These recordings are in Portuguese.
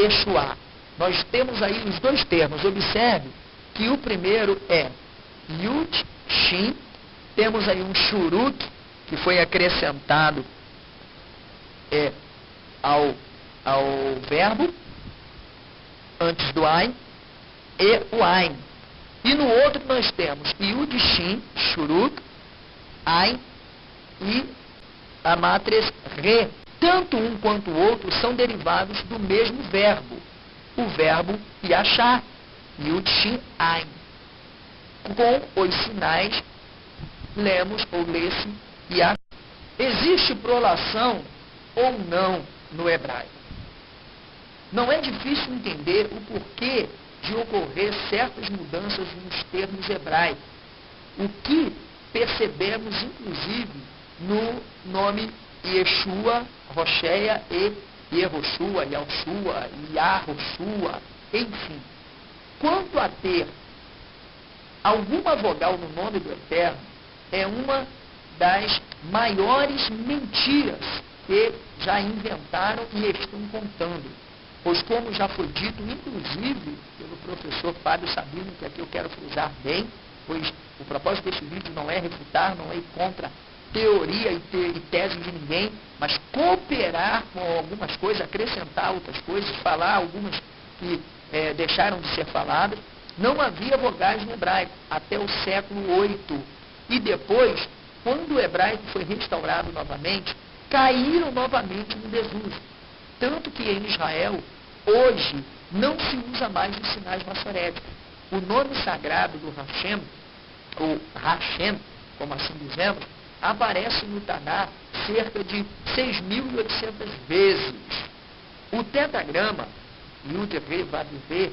Yeshua. Nós temos aí os dois termos. Observe que o primeiro é Yud, Shin. Temos aí um Shuruk, que foi acrescentado ao verbo, antes do Ain, e o Ain. E no outro nós temos Yud, Shin, Shuruk, Ain e a matriz Re. Tanto um quanto o outro são derivados do mesmo verbo. O verbo Yashar, Yud, Shin, Ain. Com os sinais, lemos ou lê-se Yashar. Existe prolação ou não no hebraico? Não é difícil entender o porquê de ocorrer certas mudanças nos termos hebraicos. O que percebemos, inclusive, no nome Yeshua, Rocheia e Yehoshua, Yahushua, Yahoshua, enfim. Quanto a ter alguma vogal no nome do Eterno, é uma das maiores mentiras que já inventaram e estão contando. Pois, como já foi dito, inclusive, pelo professor Fábio Sabino, que aqui eu quero frisar bem, pois o propósito deste vídeo não é refutar, não é ir contra teoria e tese de ninguém, mas cooperar com algumas coisas, acrescentar outras coisas, falar algumas que deixaram de ser faladas. Não havia vogais no hebraico até o século VIII. E depois, quando o hebraico foi restaurado novamente, caíram novamente no desuso. Tanto que em Israel, hoje, não se usa mais os sinais maçoréticos. O nome sagrado do Hashem, ou Hashem, como assim dizemos, aparece no Taná cerca de 6.800 vezes. O tetragrama, Yud, Re, Vav, Ve,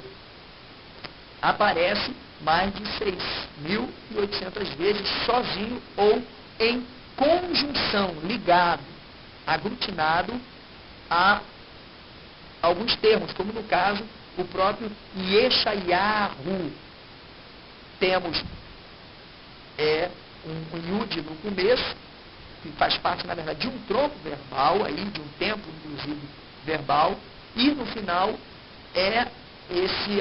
aparece mais de 6.800 vezes sozinho ou em conjunção, ligado, aglutinado a alguns termos, como no caso o próprio Yeshayahu. Temos um Yud no começo, que faz parte, na verdade, de um tronco verbal, aí, de um tempo, inclusive, verbal, e no final esse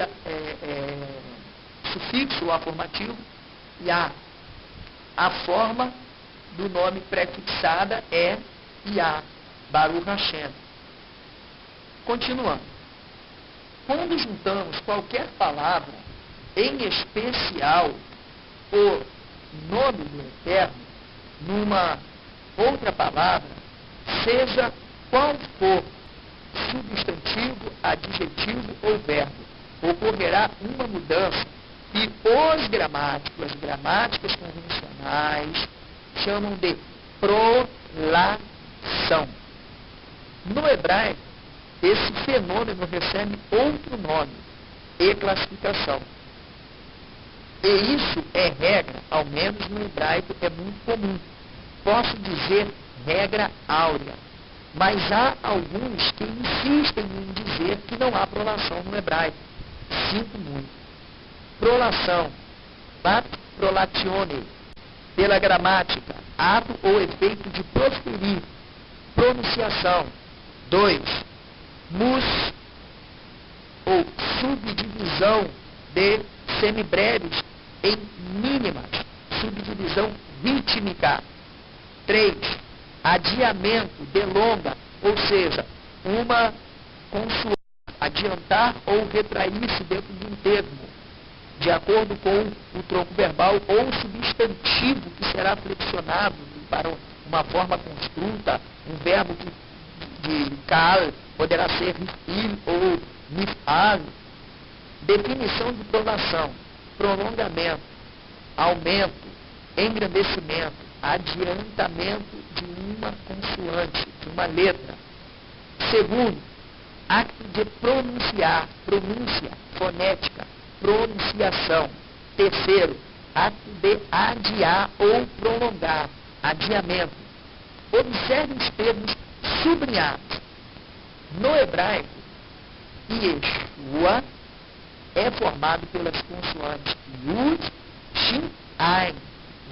sufixo afirmativo, Yah. A forma do nome prefixada é Yah, Baruch Hashem. Continuando. Quando juntamos qualquer palavra, em especial o nome do Eterno, numa outra palavra, seja qual for, substantivo, adjetivo ou verbo, ocorrerá uma mudança e os gramáticos, as gramáticas convencionais, chamam de prolação. No hebraico, esse fenômeno recebe outro nome e classificação. E isso é regra, ao menos no hebraico é muito comum. Posso dizer regra áurea, mas há alguns que insistem em dizer que não há prolação no hebraico. Sinto muito. Prolação, bat prolatione, pela gramática, ato ou efeito de proferir, pronunciação. 2. Mus, ou subdivisão de semibreves em mínimas, subdivisão rítmica. 3. Adiamento de longa, ou seja, uma consoante adiantar ou retrair-se dentro de um termo, de acordo com o tronco verbal ou substantivo que será flexionado para uma forma construta, um verbo de kal poderá ser rifil ou nifal. Definição de prolação: prolongamento, aumento, engrandecimento, adiantamento de uma consoante, de uma letra. Segundo, acto de pronunciar, pronúncia, fonética, pronunciação. Terceiro, acto de adiar ou prolongar, adiamento. Observe os termos sublinhados. No hebraico, Yeshua é formado pelas consoantes Yud, Shin, Ain.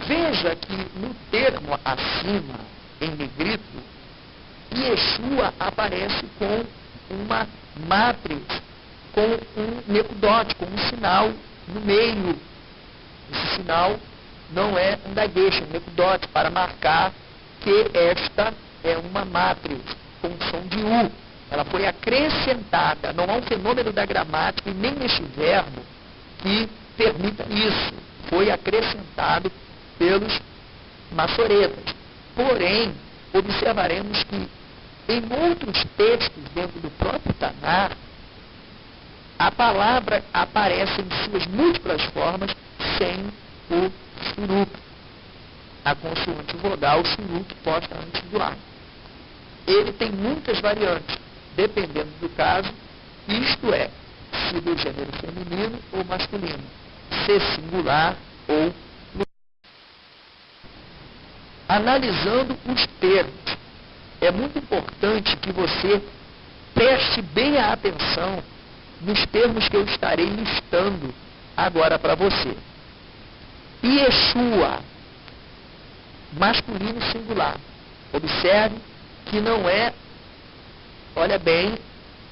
Veja que no termo acima, em negrito, Yeshua aparece com uma matriz com um necudote, com um sinal no meio. Esse sinal não é um dagueche, é um necudote, para marcar que esta é uma matriz com som de U. Ela foi acrescentada, não há um fenômeno da gramática e nem neste verbo que permita isso. Foi acrescentado pelos maçoretas. Porém, observaremos que em outros textos dentro do próprio Tanar, a palavra aparece em suas múltiplas formas sem o shuruk, a consoante vogal shuruk posta antes do A. Ele tem muitas variantes, dependendo do caso, isto é, se do gênero feminino ou masculino, se singular ou plural. Analisando os termos, é muito importante que você preste bem a atenção nos termos que eu estarei listando agora para você. Yeshua, masculino singular. Observe que não é, olha bem,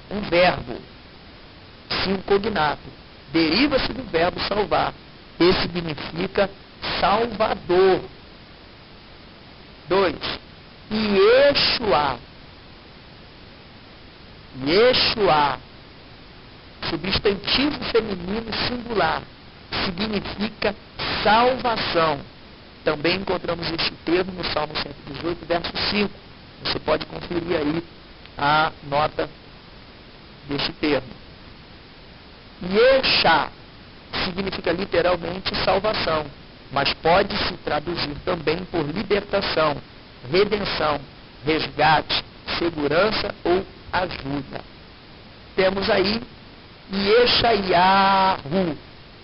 um verbo, sim um cognato. Deriva-se do verbo salvar. Esse significa salvador. 2. Yeshua. Yeshua, substantivo feminino singular, significa salvação. Também encontramos este termo no Salmo 118, verso 5. Você pode conferir aí a nota deste termo. Yeshá significa literalmente salvação, mas pode se traduzir também por libertação, redenção, resgate, segurança ou ajuda. Temos aí Yeshayahu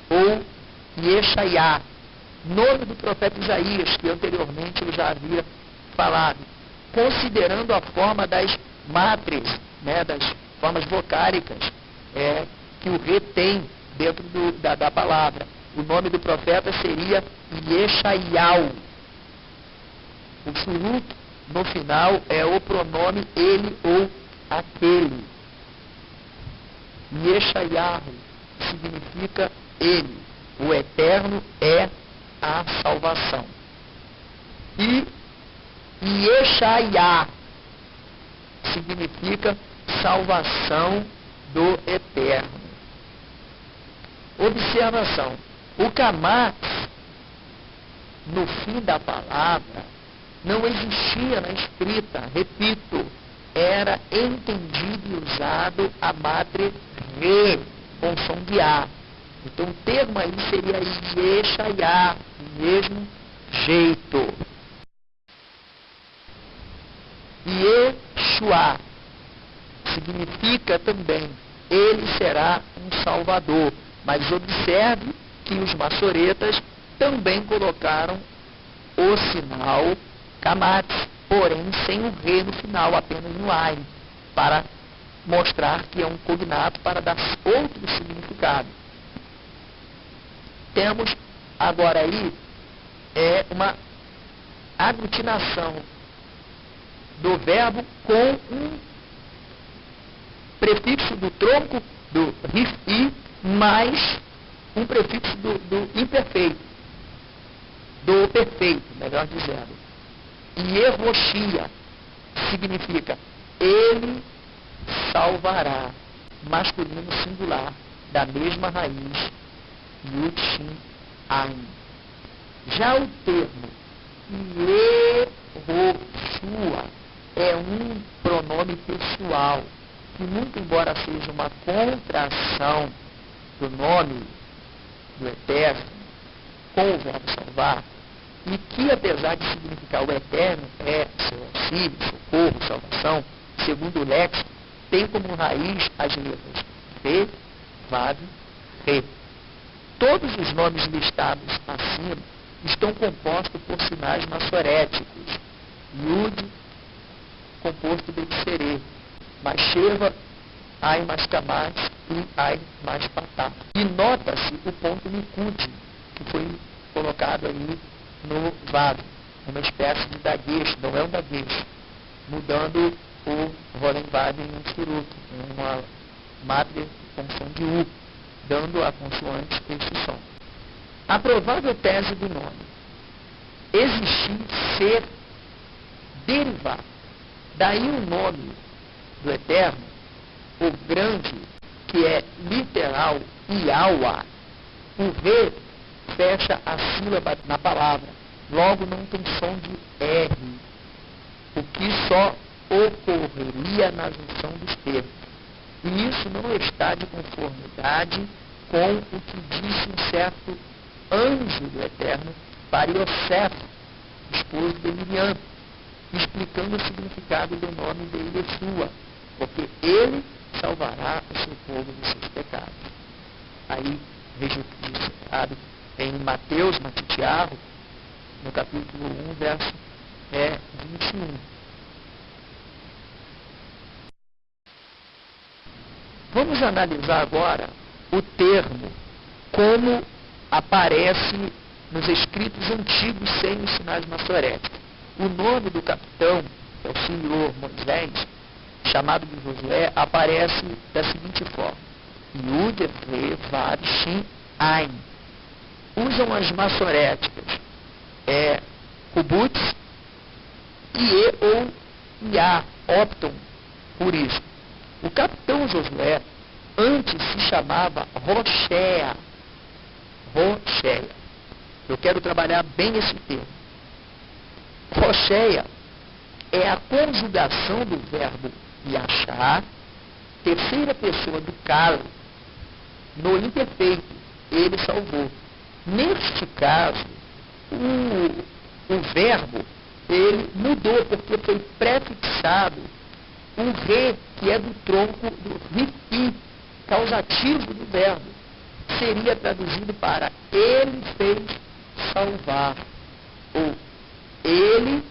ou Yeshayá, nome do profeta Isaías, que anteriormente ele já havia falado, considerando a forma das mátrix, das formas vocáricas que o re tem dentro da palavra. O nome do profeta seria Yeshayau. O shuruk, no final, é o pronome ele ou aquele. Yeshayahu significa ele. O eterno é a salvação. E Yeshayá significa salvação do eterno. Observação. O kamat, no fim da palavra, não existia na escrita. Repito, era entendido e usado a matre re, com som de A. Então o termo aí seria Yeshayá, do mesmo jeito. Yeshua significa também, ele será um salvador. Mas observe que os maçoretas também colocaram o sinal kamat, porém sem o re no final, apenas no ain, para mostrar que é um cognato, para dar outro significado. Temos agora aí uma aglutinação do verbo com um prefixo do tronco do rif-i mais um prefixo do imperfeito, do perfeito, melhor dizendo. Yehoshia significa ele salvará, masculino singular, da mesma raiz, Yud, Shin, Ain. Já o termo Yehoshua é um pronome pessoal, que muito embora seja uma contração do nome do Eterno com o verbo salvar, e que apesar de significar o Eterno seu auxílio, socorro, salvação, segundo o léxico, tem como raiz as letras Re, Vav, Re. Todos os nomes listados acima estão compostos por sinais maçoréticos. Yud, composto de Serê, mais Sheva, Ai mais Kamat e Ai mais Patá. E nota-se o ponto Nikud, que foi colocado aí no Vav, uma espécie de dagueche, não é um dagueche, mudando o Rolenbaden e o Shuruk, uma madre com som de U, dando a consoante esse som. A provável tese do nome: existir ser derivado. Daí o nome do Eterno, o grande, que é literal, Iawa. O V fecha a sílaba na palavra, logo não tem som de R, o que só ocorreria na junção dos termos. E isso não está de conformidade com o que disse um certo anjo do Eterno para Yosef, esposo de Miriam, explicando o significado do nome de Yeshua, porque ele salvará o seu povo dos seus pecados. Aí, veja o que diz em Mateus, Matitiarro, no capítulo 1, verso 21. Vamos analisar agora o termo, como aparece nos escritos antigos sem os sinais maçoréticos. O nome do capitão, o senhor Moisés, chamado de Josué, aparece da seguinte forma: Yud, Re, Vav, Shin, Ain. Usam as maçoréticas Kubutz, Ie ou Iá, optam por isso. O capitão Josué antes se chamava Roshea. Roshea. Eu quero trabalhar bem esse termo. Roshea é a conjugação do verbo Yashá, terceira pessoa do Kalo, no imperfeito. Ele salvou. Neste caso, o verbo ele mudou porque foi prefixado um re, que é do tronco do ripi, causativo do verbo. Seria traduzido para ele fez salvar, ou ele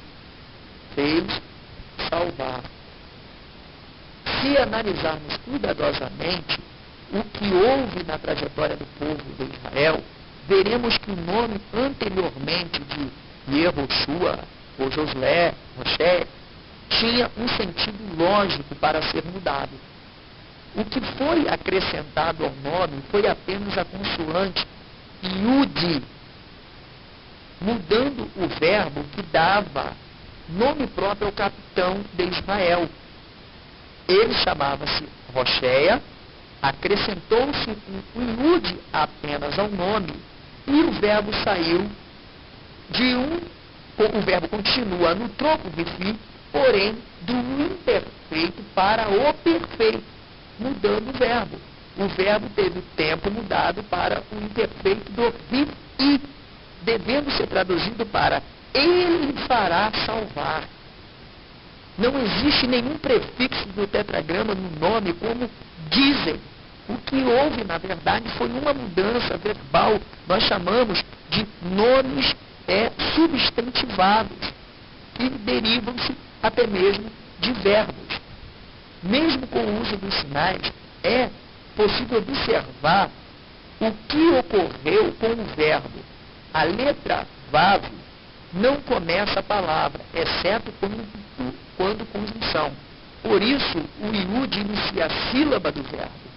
fez salvar. Se analisarmos cuidadosamente o que houve na trajetória do povo de Israel, veremos que o nome anteriormente de Yehoshua, ou Josué, Moshe, tinha um sentido lógico para ser mudado. O que foi acrescentado ao nome foi apenas a consoante Yud, mudando o verbo que dava nome próprio ao capitão de Israel. Ele chamava-se Rocheia, acrescentou-se um Yud apenas ao nome, e o verbo saiu de o verbo continua no tronco de fi, porém do imperfeito para o perfeito, mudando o verbo. O verbo teve o tempo mudado para o imperfeito do vi, devendo ser traduzido para ele fará salvar. Não existe nenhum prefixo do tetragrama no nome, como dizem. O que houve, na verdade, foi uma mudança verbal. Nós chamamos de nomes substantivados, que derivam-se até mesmo de verbos. Mesmo com o uso dos sinais, é possível observar o que ocorreu com o verbo. A letra Vav não começa a palavra, exceto quando conjunção. Por isso, o Yud inicia a sílaba do verbo.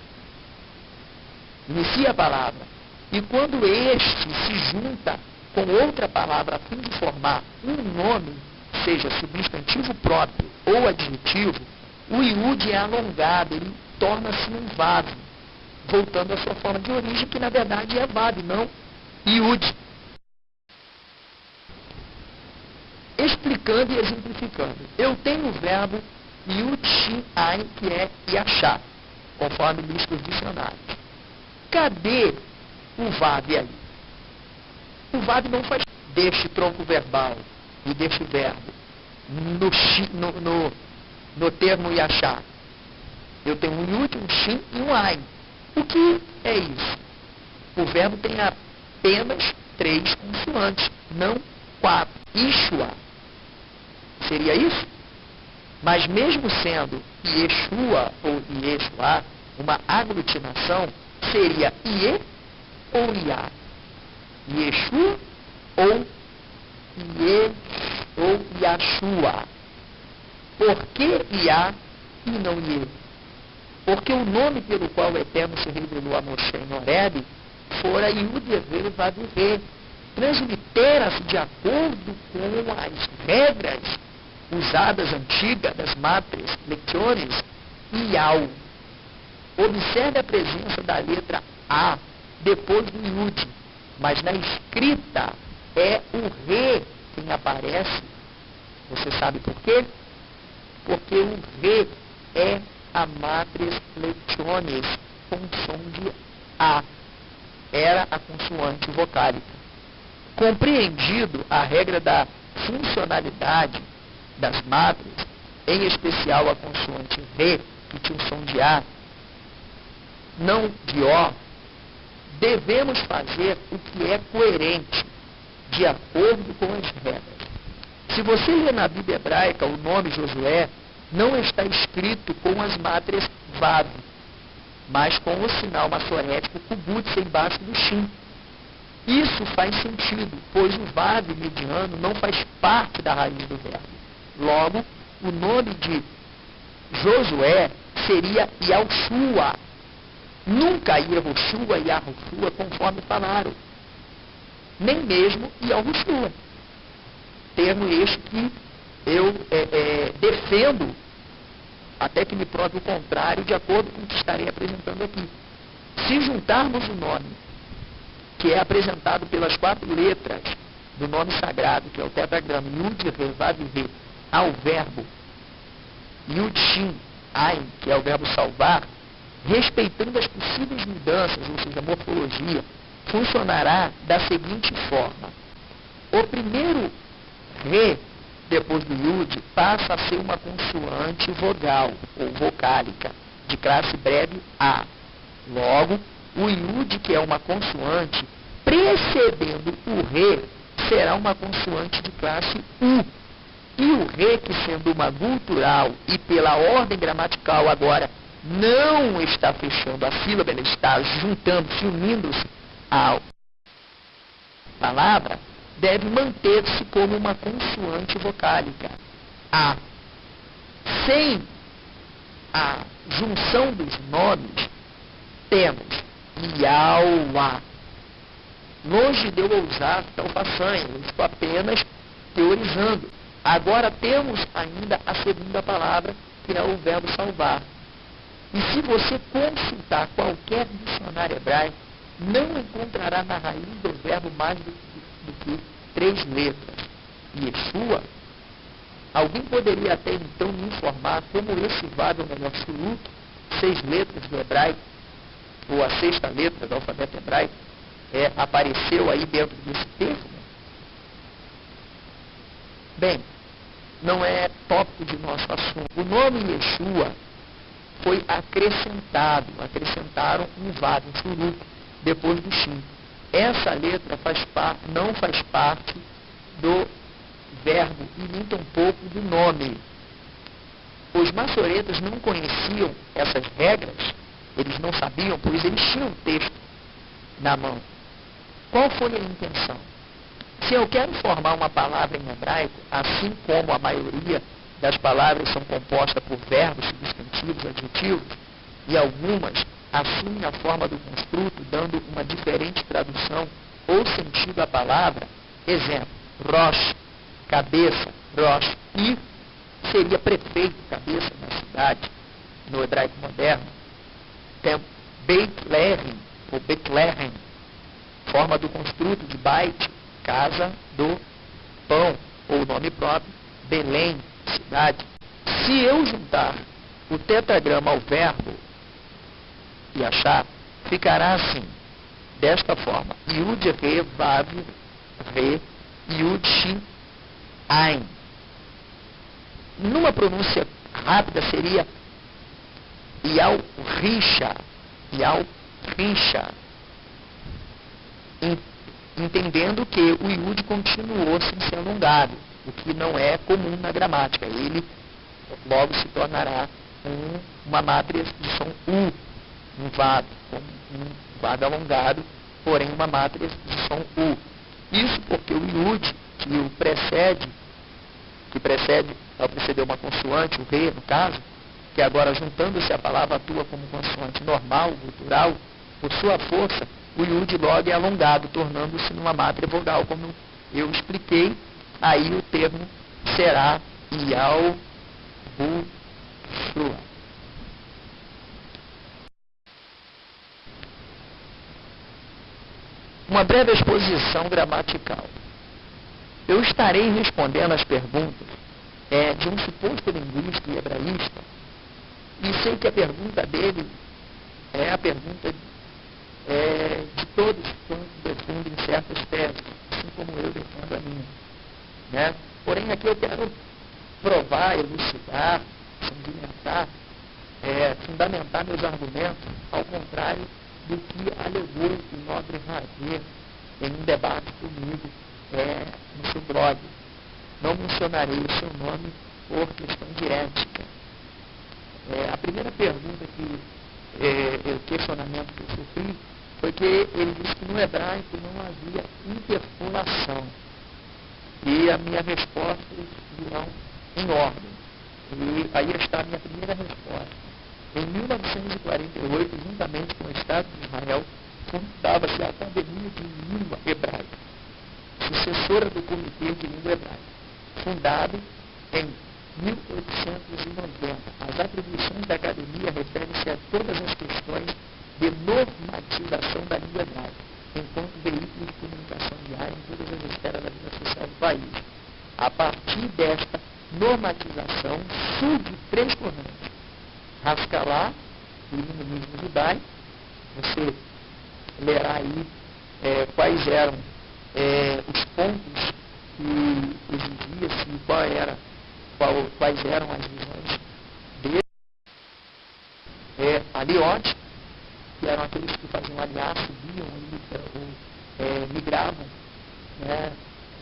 Inicia a palavra. E quando este se junta com outra palavra a fim de formar um nome, seja substantivo próprio ou adjetivo, o Yud é alongado, ele torna-se um Vav, voltando à sua forma de origem, que na verdade é Vav, não Yud. Explicando e exemplificando. Eu tenho o verbo Yud Shin Ain, que é Yashá, conforme diz os dicionários. Cadê o Vav aí? O Vav não faz deste tronco verbal e deste verbo no termo Yashá. Eu tenho um Yud, um Shin e um Ain. O que é isso? O verbo tem apenas 3 consoantes, não 4. Ishua. Seria isso? Mas mesmo sendo Yeshua ou Yeshua, uma aglutinação, seria Ie ou Iá? Yeshua ou Ie ou Yashua? Por que Iá e não Iê? Porque o nome pelo qual o Eterno se revelou a Moshe em Horebe fora Yud-He-Vav-He. Translitera-se de acordo com as regras usadas antigas das matriz lecciones Iau. Observe a presença da letra A depois do Yud, mas na escrita é o Re quem aparece. Você sabe por quê? Porque o Re é a matriz lectiones com som de A. Era a consoante vocálica. Compreendido a regra da funcionalidade das matrizes, em especial a consoante Re, que tinha o som de A, não de O, devemos fazer o que é coerente, de acordo com as regras. Se você lê na Bíblia hebraica o nome Josué, não está escrito com as mátrias Vav, mas com o sinal maçorético Kibutz embaixo do Shin. Isso faz sentido, pois o Vav mediano não faz parte da raiz do verbo. Logo, o nome de Josué seria Yahushua. Nunca Yehoshua e Yahushua conforme falaram. Nem mesmo Yahushua. Termo este que eu defendo, até que me prove o contrário, de acordo com o que estarei apresentando aqui. Se juntarmos o nome, que é apresentado pelas 4 letras do nome sagrado, que é o tetragrama Yud-He-Vav-He, ao verbo Yud-Shin, Ain, que é o verbo salvar, respeitando as possíveis mudanças, ou seja, a morfologia, funcionará da seguinte forma. O primeiro Re, depois do Yud, passa a ser uma consoante vogal, ou vocálica, de classe breve A. Logo, o Yud, que é uma consoante, precedendo o Re, será uma consoante de classe U. E o Re, que sendo uma gutural e pela ordem gramatical agora não está fechando a sílaba, ela está juntando-se, unindo-se à palavra, deve manter-se como uma consoante vocálica. A. Sem a junção dos nomes, temos Iaua. Longe de eu ousar tal façanha, eu estou apenas teorizando. Agora temos ainda a segunda palavra, que é o verbo salvar. E se você consultar qualquer dicionário hebraico, não encontrará na raiz do verbo mais do que 3 letras. Yeshua. Alguém poderia até então me informar como esse vav, ou melhor, shuruk, 6 letras do hebraico, ou a 6ª letra do alfabeto hebraico, apareceu aí dentro desse termo? Bem, não é tópico de nosso assunto. O nome Yeshua foi acrescentaram um vav, um shuruk, depois do shin. Essa letra não faz parte do verbo e nem tampouco do nome. Os maçoretas não conheciam essas regras, eles não sabiam, pois eles tinham o texto na mão. Qual foi a intenção? Se eu quero formar uma palavra em hebraico, assim como a maioria das palavras são compostas por verbos, substantivos, adjetivos, e algumas assumem a forma do construto, dando uma diferente tradução ou sentido à palavra, exemplo, Rosh, cabeça, Rosh, e seria prefeito, cabeça na cidade, no hebraico moderno. Tem Beit Lehem, ou Betlehem, forma do construto de Beit, casa do pão, ou nome próprio, Belém, cidade. Se eu juntar o tetragrama ao verbo e achar, ficará assim, desta forma, Yud, Re, Vav, Re, Yud, Shin, Ain. Numa pronúncia rápida seria Yal Risha, entendendo que o Yud continuou sem ser alongado, o que não é comum na gramática. Ele logo se tornará uma matriz de som U, um Vav alongado, porém uma matriz de som U. Isso porque o Yud, que o precede, que precede, ao preceder uma consoante, o re, no caso, que agora juntando-se a palavra atua como consoante normal, gutural, por sua força, o iud log é alongado, tornando-se numa mátria vogal, como eu expliquei. Aí o termo será iau, bu, shua. Uma breve exposição gramatical. Eu estarei respondendo às perguntas de um suposto linguista e hebraísta, e sei que a pergunta dele é a pergunta de todos quantos defendem certas teses, assim como eu defendo a minha. Né? Porém, aqui eu quero provar, elucidar, sedimentar, fundamentar meus argumentos, ao contrário do que alegou o nobre Razer em um debate comigo no seu blog. Não mencionarei o seu nome por questão de ética. A primeira pergunta o questionamento que eu sofri foi que ele disse que no hebraico não havia interpolação. E a minha resposta virão em ordem. E aí está a minha primeira resposta. Em 1948, juntamente com o Estado de Israel, fundava-se a Academia de Língua Hebraica, sucessora do Comitê de Língua Hebraica, fundado em 1890. As atribuições da Academia referem-se a todas as questões de normatização da língua hebraica, enquanto veículo de comunicação diária em todas as esferas da vida social do país. A partir desta normatização, surge três correntes. Haskalah, o iluminismo judaico. Você lerá aí quais eram os pontos que exigia-se e quais eram as visões dele. Aliote, que eram aqueles que faziam aliar, subiam ou migravam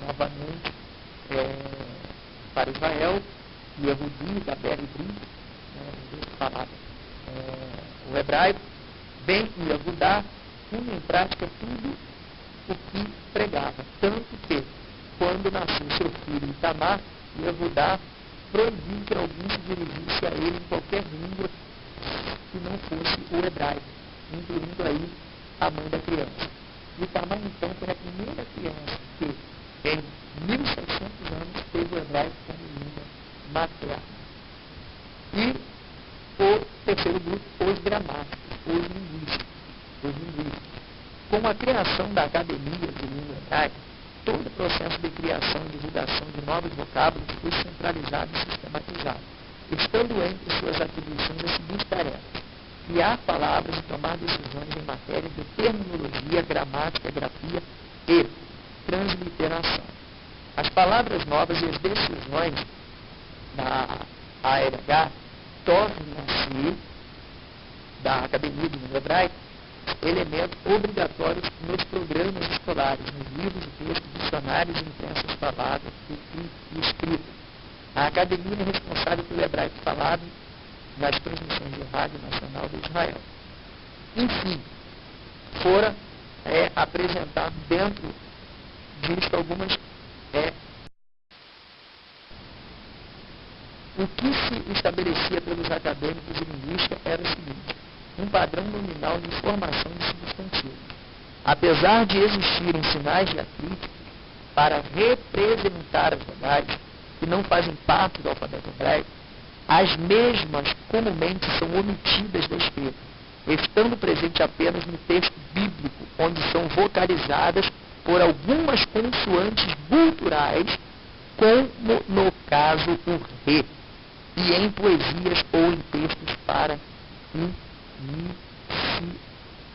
novamente para Israel, e Yehudi, Gaber e Brit, falava o hebraico, bem que Yehudá punha em prática tudo o que pregava, tanto que, quando nasceu seu filho Itamar, Yehudá proibiu que alguém se dirigisse a ele em qualquer língua que não fosse o hebraico, incluindo aí a mãe da criança. Itamar, então, foi a primeira criança que, em 1.600 anos, teve o hebraico como língua materna. E o terceiro grupo, os gramáticos, os linguísticos. Com a criação da Academia de Língua Hebraica, todo o processo de criação e divulgação de novos vocábulos foi centralizado e sistematizado, estando entre suas atribuições a seguinte tarefa: criar palavras e tomar decisões em matéria de terminologia, gramática, grafia e transliteração. As palavras novas e as decisões da ALH tornam-se, da Academia de Língua Hebraica, elementos obrigatórios nos programas escolares, nos livros de texto, dicionários e imprensas faladas e escritas. A Academia é responsável pelo hebraico falado nas transmissões de rádio nacional de Israel. Enfim, fora apresentar dentro disto algumas o que se estabelecia pelos acadêmicos de linguística era o seguinte: um padrão nominal de formação de substantivos. Apesar de existirem sinais diacríticos para representar as vogais que não fazem parte do alfabeto hebraico, as mesmas comumente são omitidas da escrita, estando presente apenas no texto bíblico, onde são vocalizadas por algumas consoantes guturais, como no caso o re, e em poesias ou em textos para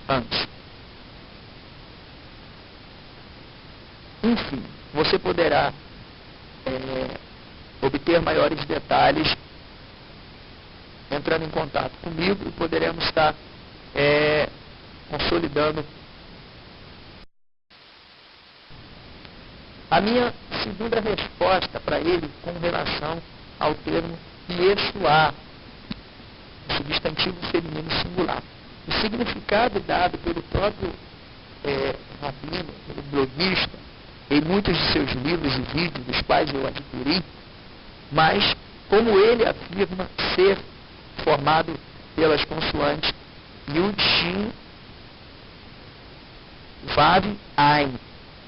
iniciantes. Enfim, você poderá obter maiores detalhes entrando em contato comigo, e poderemos estar consolidando. A minha segunda resposta para ele com relação ao termo Yeshua, substantivo feminino singular. O significado dado pelo próprio rabino, pelo bloguista, em muitos de seus livros e vídeos, dos quais eu adquiri, Mas, como ele afirma ser formado pelas consoantes Yud, Shin, Vav, Ain,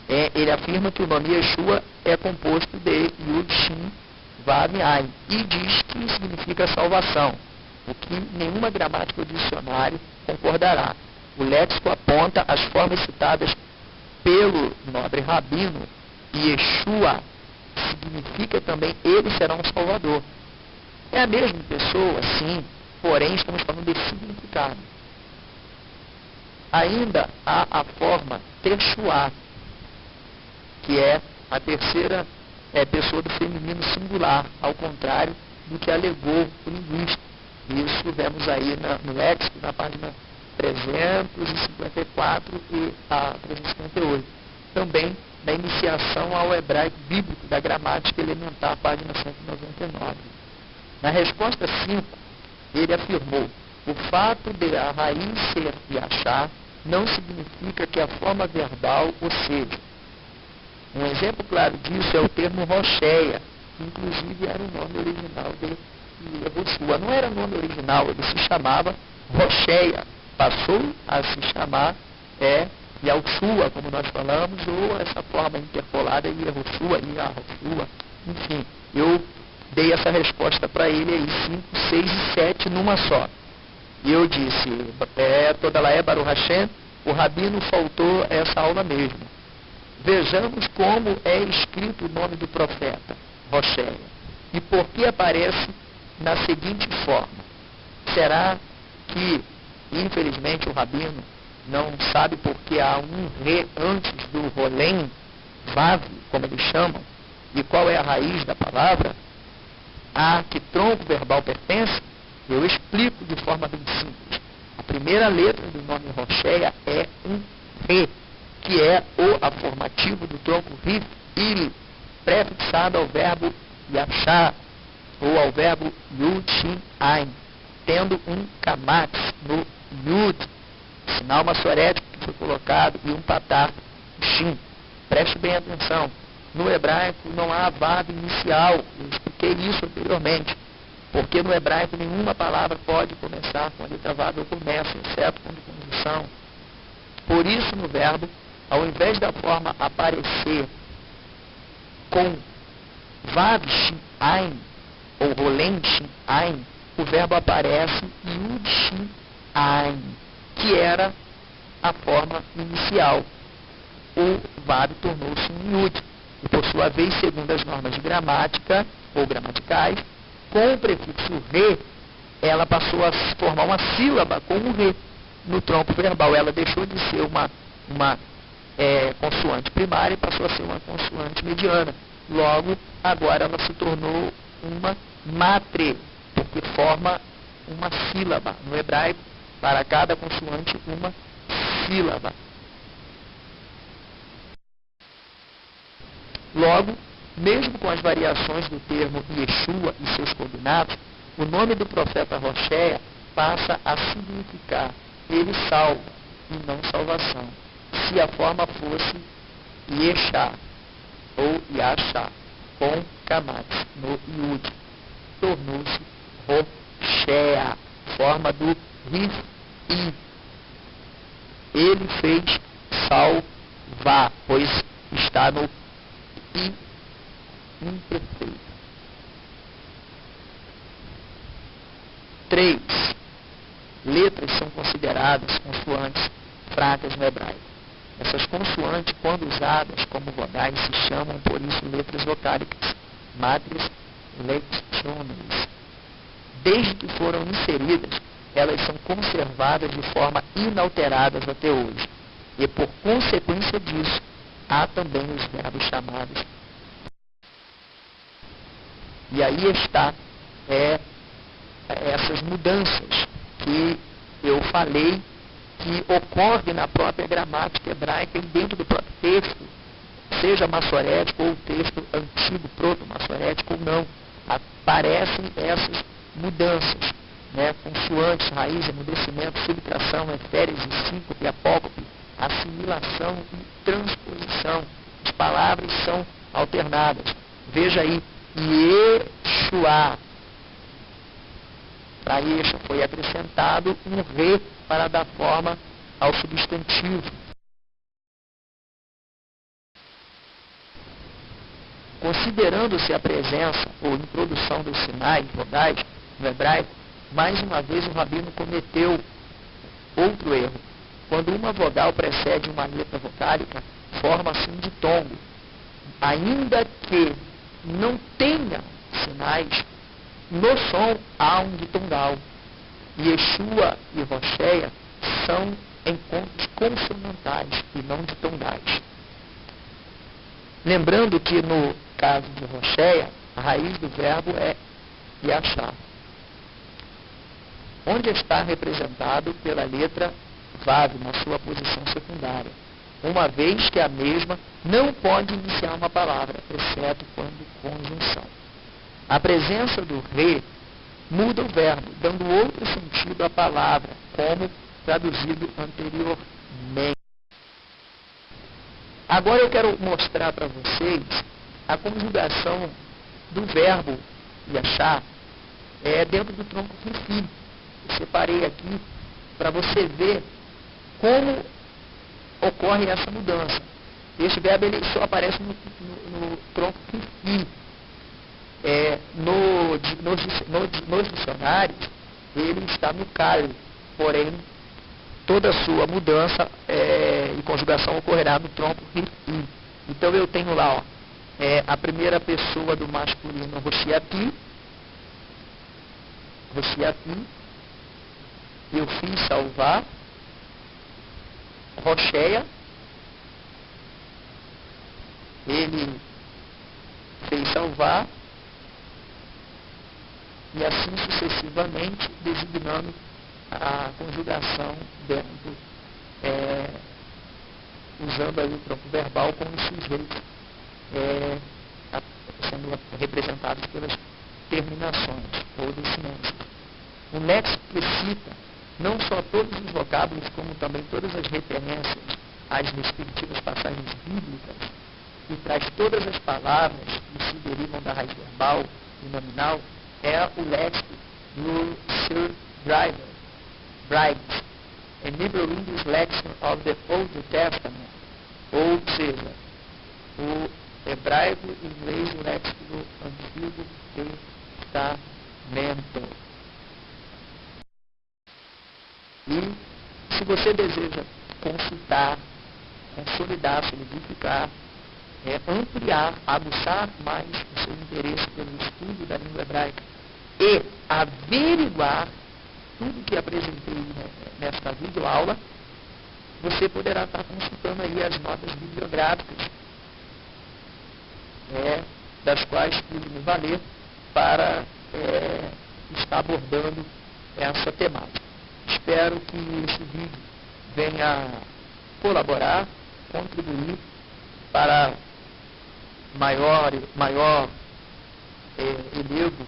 ele afirma que o nome Yeshua é composto de Yud, Shin, Vav, Ain, e diz que significa salvação, o que nenhuma gramática ou dicionário concordará. O léxico aponta as formas citadas pelo nobre rabino, e Yeshua significa também ele será um salvador. É a mesma pessoa, sim, porém estamos falando de significado. Ainda há a forma Teshuá, que é a terceira pessoa do feminino singular, ao contrário do que alegou o linguista. Isso vemos aí no léxico, na página 354 e a 358. Também na iniciação ao hebraico bíblico da gramática elementar, página 199. Na resposta 5, ele afirmou: o fato de a raiz ser Yashá não significa que a forma verbal o seja. Um exemplo claro disso é o termo Rocheia, que inclusive era o nome original de Yehoshua. Não era o nome original, ele se chamava Rocheia. Passou a se chamar Yahushua, como nós falamos, ou essa forma interpolada Yehoshua, Yahushua. Enfim, eu dei essa resposta para ele aí, 5, 6 e 7 numa só. E eu disse, toda lá é Baruch Hashem, o rabino faltou essa aula mesmo. Vejamos como é escrito o nome do profeta, Rocheia, e por que aparece na seguinte forma. Será que, infelizmente, o rabino não sabe porque há um re antes do rolém, vav, como eles chamam, e qual é a raiz da palavra? A que tronco verbal pertence? Eu explico de forma bem simples. A primeira letra do nome Rocheia é um re, que é o afirmativo do tronco rif, ili, prefixado ao verbo yashá, ou ao verbo yud, shin, ain, tendo um kamatz no yud, sinal massorético que foi colocado, e um patar, shin. Preste bem atenção. No hebraico não há vav inicial, eu expliquei isso anteriormente, porque no hebraico nenhuma palavra pode começar com a letra vav ou começa, exceto quando conjunção. Por isso, no verbo, ao invés da forma aparecer com vav shin ain, ou rolem shin ain, o verbo aparece yud shin ain, que era a forma inicial. O vav tornou-se um yud. E, por sua vez, segundo as normas de gramática, ou gramaticais, com o prefixo re, ela passou a formar uma sílaba com o re no tronco verbal. Ela deixou de ser uma consoante primária e passou a ser uma consoante mediana. Logo, agora ela se tornou uma matre, porque forma uma sílaba. No hebraico, para cada consoante, uma sílaba. Logo, mesmo com as variações do termo Yeshua e seus combinados, o nome do profeta Rocheia passa a significar ele salva e não salvação. Se a forma fosse Yeshá ou Yashá, com Kamatz no Yud, tornou-se Rocheia, forma do Rif-I. Ele fez salvar, pois está no I imperfeito. 3. Letras são consideradas consoantes fracas no hebraico. Essas consoantes, quando usadas como vogais, se chamam, por isso, letras vocálicas, matres lectiones. Desde que foram inseridas, elas são conservadas de forma inalterada até hoje. E, por consequência disso, há também os verbos chamados. E aí está essas mudanças que eu falei que ocorrem na própria gramática hebraica e dentro do próprio texto, seja massorético ou texto antigo, proto-massorético ou não. Aparecem essas mudanças, consoantes, raiz, emudecimento, subtração, eférese, síncope, apócope, assimilação e transposição. As palavras são alternadas. Veja aí, Yeshua. Yeshua. Para Yeshua foi acrescentado um re para dar forma ao substantivo. Considerando-se a presença ou introdução dos sinais vogais no hebraico, mais uma vez o rabino cometeu outro erro. Quando uma vogal precede uma letra vocálica, forma-se um ditongo. Ainda que não tenha sinais, no som há um ditongal. Yeshua e Rocheia são encontros consonantais e não ditongais. Lembrando que no caso de Rocheia, a raiz do verbo é Yachá, onde está representado pela letra Vav na sua posição secundária, uma vez que a mesma não pode iniciar uma palavra, exceto quando conjunção. A presença do re muda o verbo, dando outro sentido à palavra, como traduzido anteriormente. Agora eu quero mostrar para vocês a conjugação do verbo Yachá dentro do tronco Rifi. Eu separei aqui para você ver como ocorre essa mudança. Este verbo ele só aparece no tronco Rifi. Nos dicionários, ele está no Kali, porém, toda a sua mudança e conjugação ocorrerá no tronco Rifi. Então, eu tenho lá, a primeira pessoa do masculino, Roshiati, eu fiz salvar, Rocheia, ele fez salvar, e assim sucessivamente, designando a conjugação dentro, usando aí o tronco verbal como sujeito, sendo representados pelas terminações ou desinências. O léxico cita não só todos os vocábulos, como também todas as referências às respectivas passagens bíblicas, e traz todas as palavras que se derivam da raiz verbal e nominal, é o léxico do Sir Bright, a Hebrew English Lexicon of the Old Testament, ou seja, o hebraico inglês léxico do Antigo Testamento. E se você deseja consultar, consolidar, solidificar, ampliar, aguçar mais o seu interesse pelo estudo da língua hebraica e averiguar tudo que apresentei nesta videoaula, você poderá estar consultando aí as notas bibliográficas, das quais pude me valer para estar abordando essa temática. Espero que esse vídeo venha colaborar, contribuir para maior elevo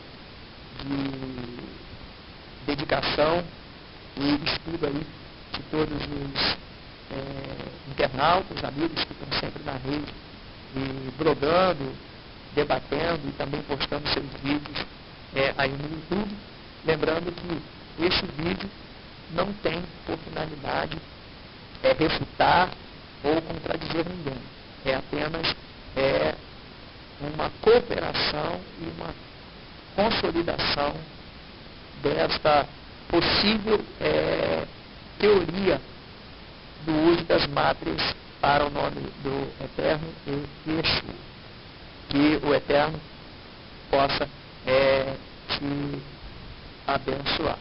de dedicação e estudo aí de todos os internautas, amigos que estão sempre na rede e blogando, debatendo e também postando seus vídeos aí no YouTube. Lembrando que este vídeo não tem por finalidade refutar ou contradizer ninguém. É apenas uma cooperação e uma consolidação desta possível teoria do uso das mátrias para o nome do Eterno e Yeshua. Que o Eterno possa te abençoar.